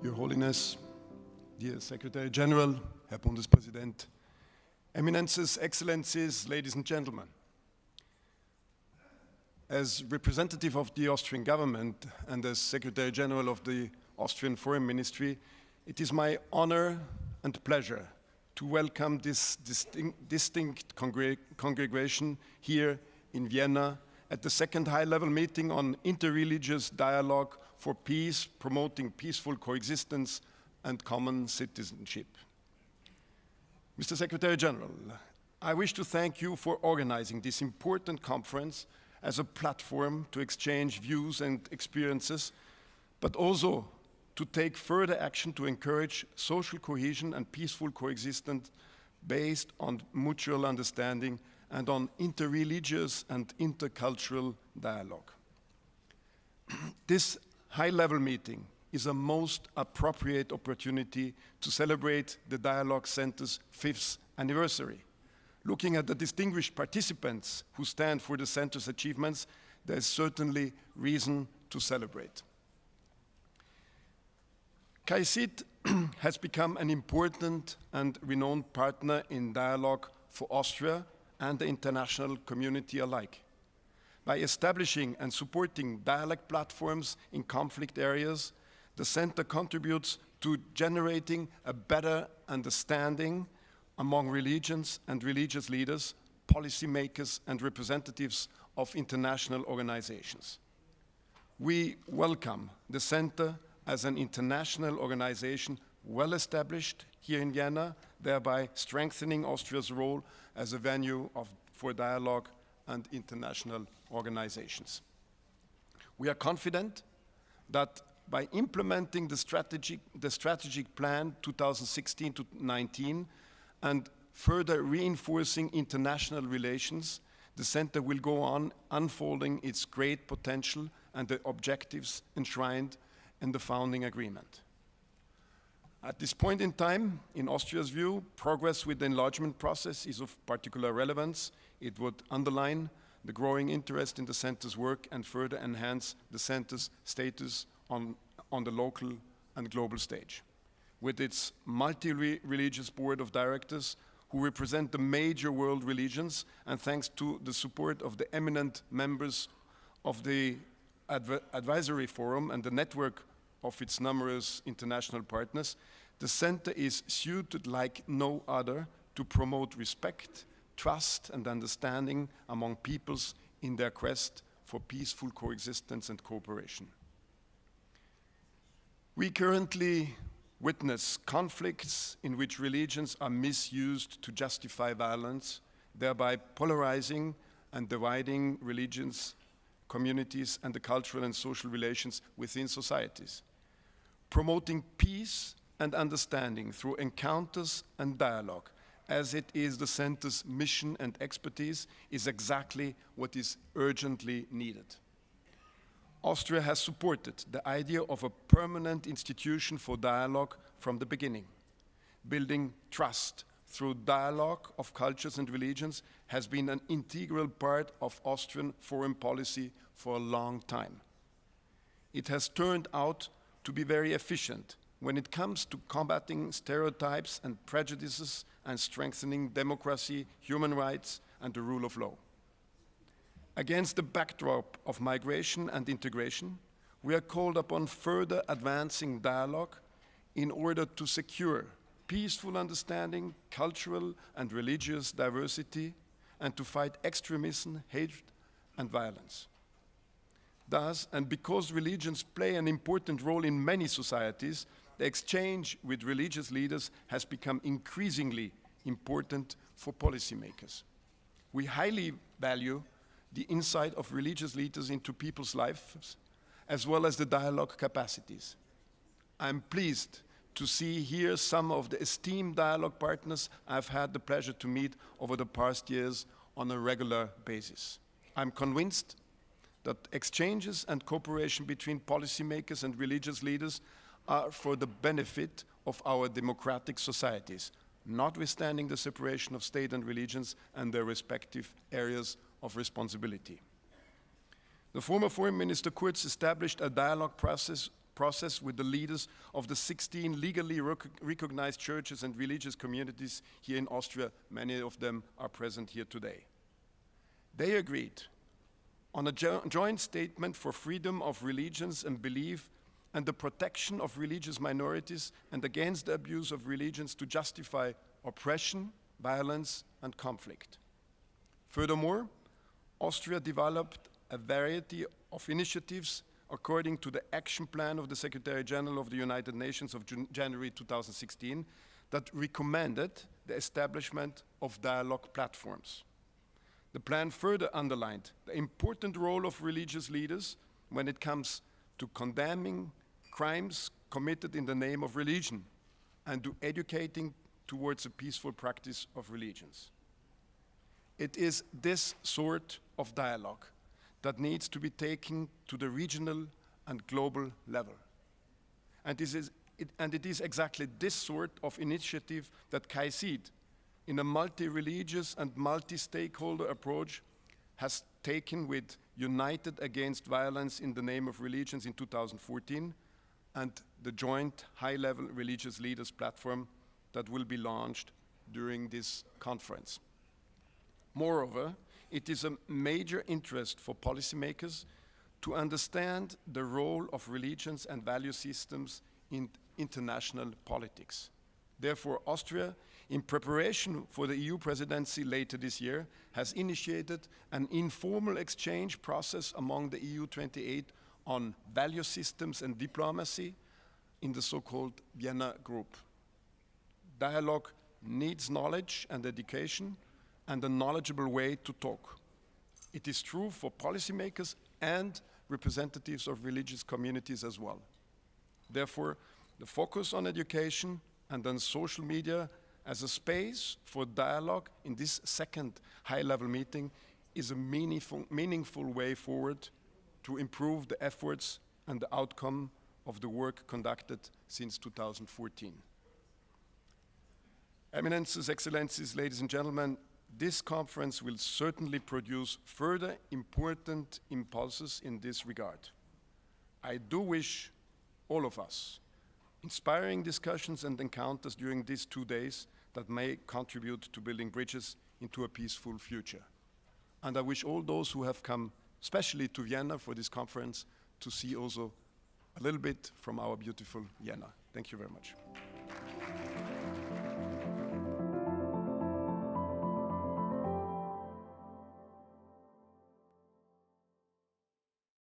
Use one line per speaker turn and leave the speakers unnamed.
Your Holiness, dear Secretary General, Herr Bundespräsident, Eminences, Excellencies, ladies and gentlemen. As representative of the Austrian government and as Secretary General of the Austrian Foreign Ministry, it is my honor and pleasure to welcome this distinct congregation here in Vienna at the second high-level meeting on interreligious dialogue for peace, promoting peaceful coexistence and common citizenship. Mr. Secretary General, I wish to thank you for organizing this important conference as a platform to exchange views and experiences, but also to take further action to encourage social cohesion and peaceful coexistence based on mutual understanding and on interreligious and intercultural dialogue. This high-level meeting is a most appropriate opportunity to celebrate the Dialogue Center's 5th anniversary. Looking at the distinguished participants who stand for the Center's achievements, there is certainly reason to celebrate. CAICID has become an important and renowned partner in dialogue for Austria and the international community alike. By establishing and supporting dialogue platforms in conflict areas, the Center contributes to generating a better understanding among religions and religious leaders, policymakers, and representatives of international organizations. We welcome the Center as an international organization well established here in Vienna, thereby strengthening Austria's role as a venue for dialogue and international organizations. We are confident that by implementing the strategic plan 2016-19 and further reinforcing international relations, the Center will go on unfolding its great potential and the objectives enshrined in the founding agreement. At this point in time, in Austria's view, progress with the enlargement process is of particular relevance. It would underline the growing interest in the Center's work and further enhance the Center's status on the local and global stage. With its multi-religious board of directors who represent the major world religions, and thanks to the support of the eminent members of the advisory forum and the network of its numerous international partners, the Center is suited like no other to promote respect, trust and understanding among peoples in their quest for peaceful coexistence and cooperation. We currently witness conflicts in which religions are misused to justify violence, thereby polarizing and dividing religions, communities, and the cultural and social relations within societies. Promoting peace and understanding through encounters and dialogue, as it is the Center's mission and expertise, is exactly what is urgently needed. Austria has supported the idea of a permanent institution for dialogue from the beginning. Building trust through dialogue of cultures and religions has been an integral part of Austrian foreign policy for a long time. It has turned out to be very efficient when it comes to combating stereotypes and prejudices and strengthening democracy, human rights, and the rule of law. Against the backdrop of migration and integration, we are called upon further advancing dialogue in order to secure peaceful understanding, cultural and religious diversity, and to fight extremism, hatred, and violence. Thus, and because religions play an important role in many societies, the exchange with religious leaders has become increasingly important for policymakers. We highly value the insight of religious leaders into people's lives, as well as the dialogue capacities. I'm pleased to see here some of the esteemed dialogue partners I've had the pleasure to meet over the past years on a regular basis. I'm convinced that exchanges and cooperation between policymakers and religious leaders are for the benefit of our democratic societies, notwithstanding the separation of state and religions and their respective areas of responsibility. The former Foreign Minister Kurz established a dialogue process process with the leaders of the 16 legally recognized churches and religious communities here in Austria. Many of them are present here today. They agreed on a joint statement for freedom of religions and belief and the protection of religious minorities and against the abuse of religions to justify oppression, violence, and conflict. Furthermore, Austria developed a variety of initiatives according to the action plan of the Secretary General of the United Nations of January 2016 that recommended the establishment of dialogue platforms. The plan further underlined the important role of religious leaders when it comes to condemning crimes committed in the name of religion and to educating towards a peaceful practice of religions. It is this sort of dialogue that needs to be taken to the regional and global level. And it is exactly this sort of initiative that CAICID, in a multi-religious and multi-stakeholder approach, has taken with United Against Violence in the Name of Religions in 2014 and the joint high-level religious leaders platform that will be launched during this conference. Moreover, it is a major interest for policymakers to understand the role of religions and value systems in international politics. Therefore, Austria, in preparation for the EU presidency later this year, has initiated an informal exchange process among the EU 28 on value systems and diplomacy in the so-called Vienna Group. Dialogue needs knowledge and education and a knowledgeable way to talk. It is true for policymakers and representatives of religious communities as well. Therefore, the focus on education and on social media as a space for dialogue in this second high-level meeting is a meaningful way forward to improve the efforts and the outcome of the work conducted since 2014. Eminences, Excellencies, ladies and gentlemen, this conference will certainly produce further important impulses in this regard. I do wish all of us inspiring discussions and encounters during these 2 days that may contribute to building bridges into a peaceful future. And I wish all those who have come, especially to Vienna for this conference, to see also a little bit from our beautiful Vienna. Thank you very much.